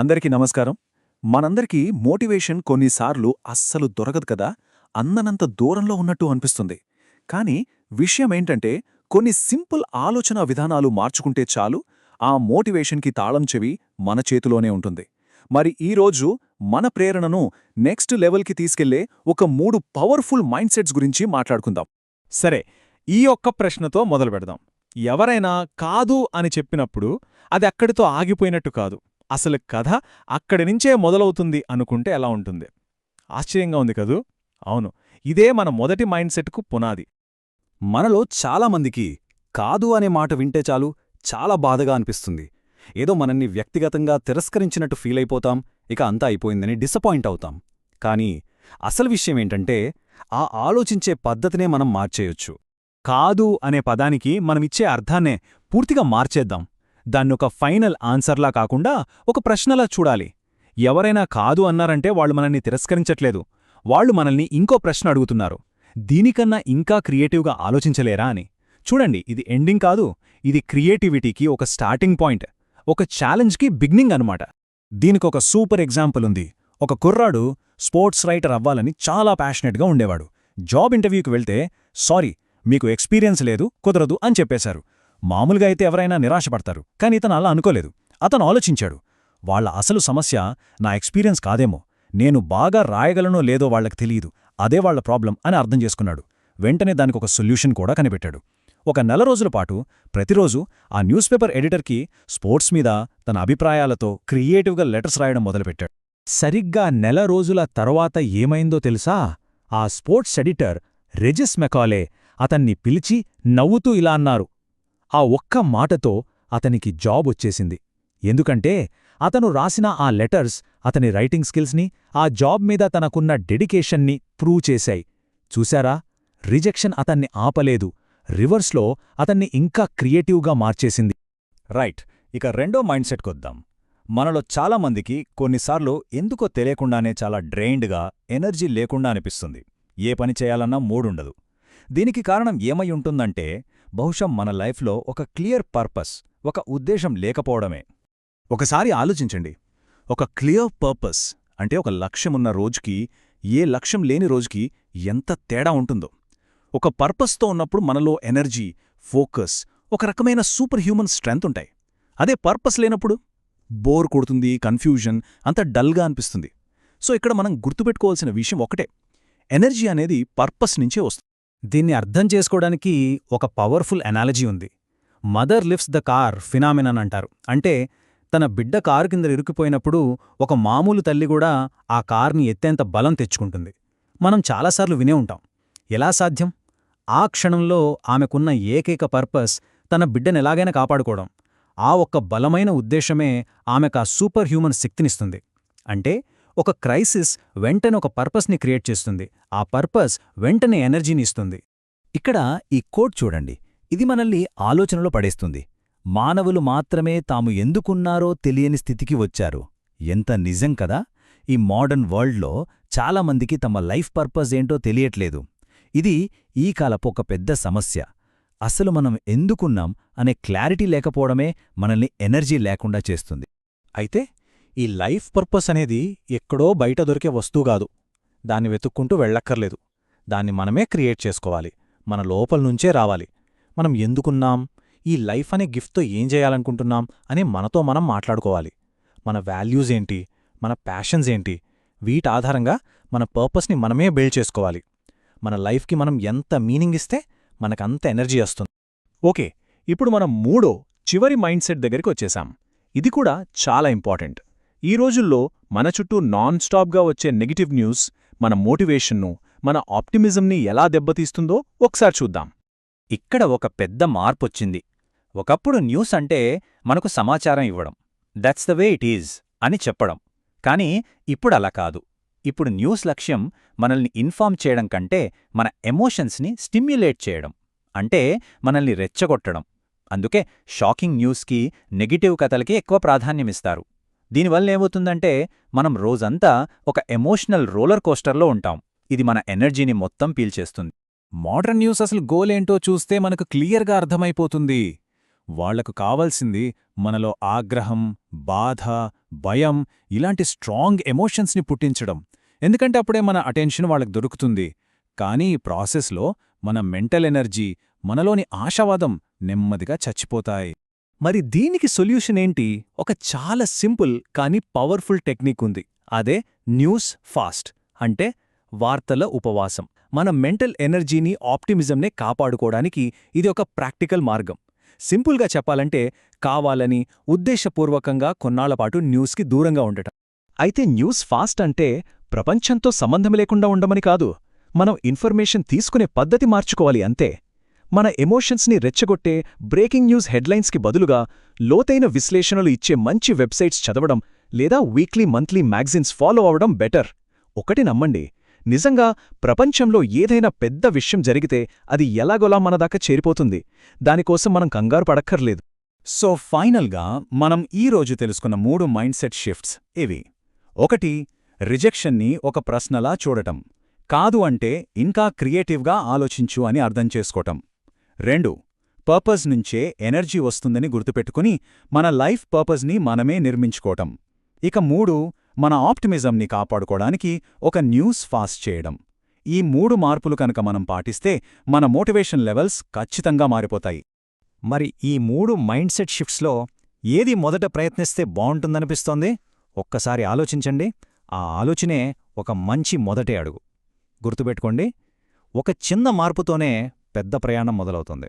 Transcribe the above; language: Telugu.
అందరికీ నమస్కారం. మనందరికీ మోటివేషన్ కొన్నిసార్లు అస్సలు దొరకదు కదా, అందనంత దూరంలో ఉన్నట్టు అనిపిస్తుంది. కానీ విషయమేంటంటే, కొన్ని సింపుల్ ఆలోచనా విధానాలు మార్చుకుంటే చాలు, ఆ మోటివేషన్కి తాళం చెవి మన చేతిలోనే ఉంటుంది. మరి ఈరోజు మన ప్రేరణను నెక్స్ట్ లెవెల్కి తీసుకెళ్లే ఒక 3 పవర్ఫుల్ మైండ్ సెట్స్ గురించి మాట్లాడుకుందాం. సరే, ఈ ఒక్క ప్రశ్నతో మొదలుపెడదాం. ఎవరైనా కాదు అని చెప్పినప్పుడు అది అక్కడితో ఆగిపోయినట్టు కాదు, అసలు కథ అక్కడి నుంచే మొదలవుతుంది అనుకుంటే ఎలా ఉంటుంది? ఆశ్చర్యంగా ఉంది కదూ? అవును, ఇదే మన మొదటి మైండ్ సెట్కు పునాది. మనలో చాలామందికి కాదు అనే మాట వింటే చాలు చాలా బాధగా అనిపిస్తుంది. ఏదో మనల్ని వ్యక్తిగతంగా తిరస్కరించినట్టు ఫీలైపోతాం, ఇక అంతా అయిపోయిందని డిసప్పాయింట్ అవుతాం. కానీ అసలు విషయమేంటంటే, ఆ ఆలోచించే పద్ధతినే మనం మార్చేయొచ్చు. కాదు అనే పదానికి మనమిచ్చే అర్థాన్నే పూర్తిగా మార్చేద్దాం. దాన్నొక ఫైనల్ ఆన్సర్లా కాకుండా ఒక ప్రశ్నలా చూడాలి. ఎవరైనా కాదు అన్నారంటే వాళ్ళు మనల్ని తిరస్కరించట్లేదు, వాళ్ళు మనల్ని ఇంకో ప్రశ్న అడుగుతున్నారు. దీనికన్నా ఇంకా క్రియేటివ్గా ఆలోచించలేరా అని. చూడండి, ఇది ఎండింగ్ కాదు, ఇది క్రియేటివిటీకి ఒక స్టార్టింగ్ పాయింట్, ఒక ఛాలెంజ్కి బిగినింగ్ అనమాట. దీనికొక సూపర్ ఎగ్జాంపుల్ ఉంది. ఒక కుర్రాడు స్పోర్ట్స్ రైటర్ అవ్వాలని చాలా ప్యాషనెట్గా ఉండేవాడు. జాబ్ ఇంటర్వ్యూకి వెళ్తే, సారీ, మీకు ఎక్స్పీరియన్స్ లేదు, కుదరదు అని చెప్పేశారు. మామూలుగా అయితే ఎవరైనా నిరాశపడతారు, కానీ ఇతను అలా అనుకోలేదు. అతను ఆలోచించాడు, వాళ్ల అసలు సమస్య నా ఎక్స్పీరియన్స్ కాదేమో, నేను బాగా రాయగలనో లేదో వాళ్లకు తెలియదు, అదే వాళ్ల ప్రాబ్లం అని అర్థం చేసుకున్నాడు. వెంటనే దానికొక సొల్యూషన్ కూడా కనిపెట్టాడు. ఒక నెల రోజుల పాటు ప్రతిరోజు ఆ న్యూస్ పేపర్ ఎడిటర్కి స్పోర్ట్స్ మీద తన అభిప్రాయాలతో క్రియేటివ్గా లెటర్స్ రాయడం మొదలుపెట్టాడు. సరిగ్గా నెల రోజుల తర్వాత ఏమైందో తెలుసా? ఆ స్పోర్ట్స్ ఎడిటర్ రెజిస్ మెకాలే అతన్ని పిలిచి నవ్వుతూ ఇలా అన్నారు. ఆ ఒక్క మాటతో అతనికి జాబ్ వచ్చేసింది. ఎందుకంటే అతను రాసిన ఆ లెటర్స్ అతని రైటింగ్ స్కిల్స్ని, ఆ జాబ్ మీద తనకున్న డెడికేషన్ని ప్రూవ్ చేశాయి. చూశారా? రిజెక్షన్ అతన్ని ఆపలేదు, రివర్స్లో అతన్ని ఇంకా క్రియేటివ్గా మార్చేసింది. రైట్, ఇక రెండో మైండ్ సెట్కొద్దాం. మనలో చాలామందికి కొన్నిసార్లు ఎందుకో తెలియకుండానే చాలా డ్రైన్డ్గా, ఎనర్జీ లేకుండా అనిపిస్తుంది. ఏ పని చేయాలన్నా మూడుండదు. దీనికి కారణం ఏమై ఉంటుందంటే, బహుశా మన లైఫ్లో ఒక క్లియర్ పర్పస్, ఒక ఉద్దేశం లేకపోవడమే. ఒకసారి ఆలోచించండి, ఒక క్లియర్ పర్పస్ అంటే ఒక లక్ష్యమున్న రోజుకి, ఏ లక్ష్యం లేని రోజుకి ఎంత తేడా ఉంటుందో. ఒక పర్పస్తో ఉన్నప్పుడు మనలో ఎనర్జీ, ఫోకస్, ఒక రకమైన సూపర్ హ్యూమన్ స్ట్రెంగ్త్ ఉంటాయి. అదే పర్పస్ లేనప్పుడు బోర్ కొడుతుంది, కన్ఫ్యూజన్, అంత డల్గా అనిపిస్తుంది. సో ఇక్కడ మనం గుర్తుపెట్టుకోవాల్సిన విషయం ఒకటే, ఎనర్జీ అనేది పర్పస్ నుంచే వస్తుంది. దీన్ని అర్థం చేసుకోవడానికి ఒక పవర్ఫుల్ ఎనాలజీ ఉంది. Mother lifts the car phenomenon అంటారు. అంటే తన బిడ్డ కారు కింద ఇరుక్కుపోయినప్పుడు ఒక మామూలు తల్లి కూడా ఆ కార్ని ఎత్తేంత బలం తెచ్చుకుంటుంది. మనం చాలాసార్లు వినే ఉంటాం. ఎలా సాధ్యం? ఆ క్షణంలో ఆమెకున్న ఏకైక పర్పస్ తన బిడ్డనెలాగైనా కాపాడుకోవడం. ఆ ఒక్క బలమైన ఉద్దేశమే ఆమెకా సూపర్ హ్యూమన్ శక్తినిస్తుంది. అంటే ఒక క్రైసిస్ వెంటనే ఒక పర్పస్ని క్రియేట్ చేస్తుంది, ఆ పర్పస్ వెంటనే ఎనర్జీని ఇస్తుంది. ఇక్కడ ఈ కోట్ చూడండి, ఇది మనల్ని ఆలోచనలో పడేస్తుంది. మానవులు మాత్రమే తాము ఎందుకున్నారో తెలియని స్థితికి వచ్చారు. ఎంత నిజం కదా! ఈ మోడర్న్ వరల్డ్లో చాలామందికి తమ లైఫ్ పర్పస్ ఏంటో తెలియట్లేదు. ఇది ఈ కాలపు ఒక పెద్ద సమస్య. అసలు మనం ఎందుకున్నాం అనే క్లారిటీ లేకపోవడమే మనల్ని ఎనర్జీ లేకుండా చేస్తుంది. అయితే ఈ లైఫ్ పర్పస్ అనేది ఎక్కడో బయట దొరికే వస్తువుగాదు. దాన్ని వెతుక్కుంటూ వెళ్ళక్కర్లేదు. దాన్ని మనమే క్రియేట్ చేసుకోవాలి, మన లోపలనుంచే రావాలి. మనం ఎందుకున్నాం, ఈ లైఫ్ అనే గిఫ్ట్తో ఏం చేయాలనుకుంటున్నాం అని మనతో మనం మాట్లాడుకోవాలి. మన వాల్యూస్ ఏంటి, మన ప్యాషన్స్ ఏంటి, వీటి ఆధారంగా మన పర్పస్ని మనమే బిల్డ్ చేసుకోవాలి. మన లైఫ్కి మనం ఎంత మీనింగ్ ఇస్తే మనకంత ఎనర్జీ వస్తుంది. ఓకే, ఇప్పుడు మనం మూడో చివరి మైండ్ సెట్ దగ్గరికి వచ్చేశాం. ఇది కూడా చాలా ఇంపార్టెంట్. ఈ రోజుల్లో మన చుట్టూ నాన్ స్టాప్గా వచ్చే నెగటివ్ న్యూస్ మన మోటివేషన్ను, మన ఆప్టిమిజంని ఎలా దెబ్బతీస్తుందో ఒకసారి చూద్దాం. ఇక్కడ ఒక పెద్ద మార్పొచ్చింది. ఒకప్పుడు న్యూస్ అంటే మనకు సమాచారం ఇవ్వడం, that's the way it is అని చెప్పడం. కానీ ఇప్పుడలా కాదు. ఇప్పుడు న్యూస్ లక్ష్యం మనల్ని ఇన్ఫార్మ్ చేయడం కంటే మన ఎమోషన్స్ని స్టిమ్యులేట్ చేయడం, అంటే మనల్ని రెచ్చగొట్టడం. అందుకే షాకింగ్ న్యూస్కి, నెగటివ్ కథలకి ఎక్కువ ప్రాధాన్యమిస్తారు. దీనివల్లేమవుతుందంటే మనం రోజంతా ఒక ఎమోషనల్ రోలర్ కోస్టర్లో ఉంటాం. ఇది మన ఎనర్జీని మొత్తం పీల్చేస్తుంది. మోడర్న్ న్యూస్ అసలు గోలేంటో చూస్తే మనకు క్లియర్గా అర్థమైపోతుంది. వాళ్లకు కావాల్సింది మనలో ఆగ్రహం, బాధ, భయం ఇలాంటి స్ట్రాంగ్ ఎమోషన్స్ని పుట్టించడం. ఎందుకంటే అప్పుడే మన అటెన్షన్ వాళ్ళకు దొరుకుతుంది. కానీ ఈ ప్రాసెస్లో మన మెంటల్ ఎనర్జీ, మనలోని ఆశావాదం నెమ్మదిగా చచ్చిపోతాయి. మరి దీనికి సొల్యూషన్ ఏంటి? ఒక చాలా సింపుల్ కానీ పవర్ఫుల్ టెక్నిక్ ఉంది. అదే న్యూస్ ఫాస్ట్, అంటే వార్తల ఉపవాసం. మన మెంటల్ ఎనర్జీని, ఆప్టిమిజంనే కాపాడుకోవడానికి ఇది ఒక ప్రాక్టికల్ మార్గం. సింపుల్గా చెప్పాలంటే కావాలని, ఉద్దేశపూర్వకంగా కొన్నాళ్లపాటు న్యూస్కి దూరంగా ఉండటం. అయితే న్యూస్ ఫాస్ట్ అంటే ప్రపంచంతో సంబంధం లేకుండా ఉండమని కాదు. మనం ఇన్ఫర్మేషన్ తీసుకునే పద్ధతి మార్చుకోవాలి అంతే. మన ఎమోషన్స్ని రెచ్చగొట్టే బ్రేకింగ్ న్యూస్ హెడ్లైన్స్కి బదులుగా లోతైన విశ్లేషణలు ఇచ్చే మంచి వెబ్సైట్స్ చదవడం లేదా వీక్లీ, మంత్లీ మ్యాగజైన్స్ ఫాలో అవడం బెటర్. ఒకటి నమ్మండి, నిజంగా ప్రపంచంలో ఏదైనా పెద్ద విషయం జరిగితే అది ఎలాగోలా మనదాకా చేరిపోతుంది. దానికోసం మనం కంగారు పడక్కర్లేదు. సో ఫైనల్గా మనం ఈరోజు తెలుసుకున్న 3 మైండ్ సెట్ షిఫ్ట్స్ ఇవి. 1. రిజెక్షన్ని ఒక ప్రశ్నలా చూడటం. కాదు అంటే ఇంకా క్రియేటివ్గా ఆలోచించు అని అర్థం చేసుకోవటం. 2. పర్పస్ నుంచే ఎనర్జీ వస్తుందని గుర్తుపెట్టుకుని మన లైఫ్ పర్పస్ని మనమే నిర్మించుకోవటం. ఇక 3. మన ఆప్టిమిజంని కాపాడుకోవడానికి ఒక న్యూస్ ఫాస్ట్ చేయడం. ఈ 3 మార్పులు కనుక మనం పాటిస్తే మన మోటివేషన్ లెవెల్స్ ఖచ్చితంగా మారిపోతాయి. మరి ఈ 3 మైండ్ సెట్ షిఫ్ట్స్లో ఏది మొదట ప్రయత్నిస్తే బావుంటుందనిపిస్తోంది? ఒక్కసారి ఆలోచించండి. ఆ ఆలోచనే ఒక మంచి మొదటి అడుగు. గుర్తుపెట్టుకోండి, ఒక చిన్న మార్పుతోనే పెద్ద ప్రయాణం మొదలవుతుంది.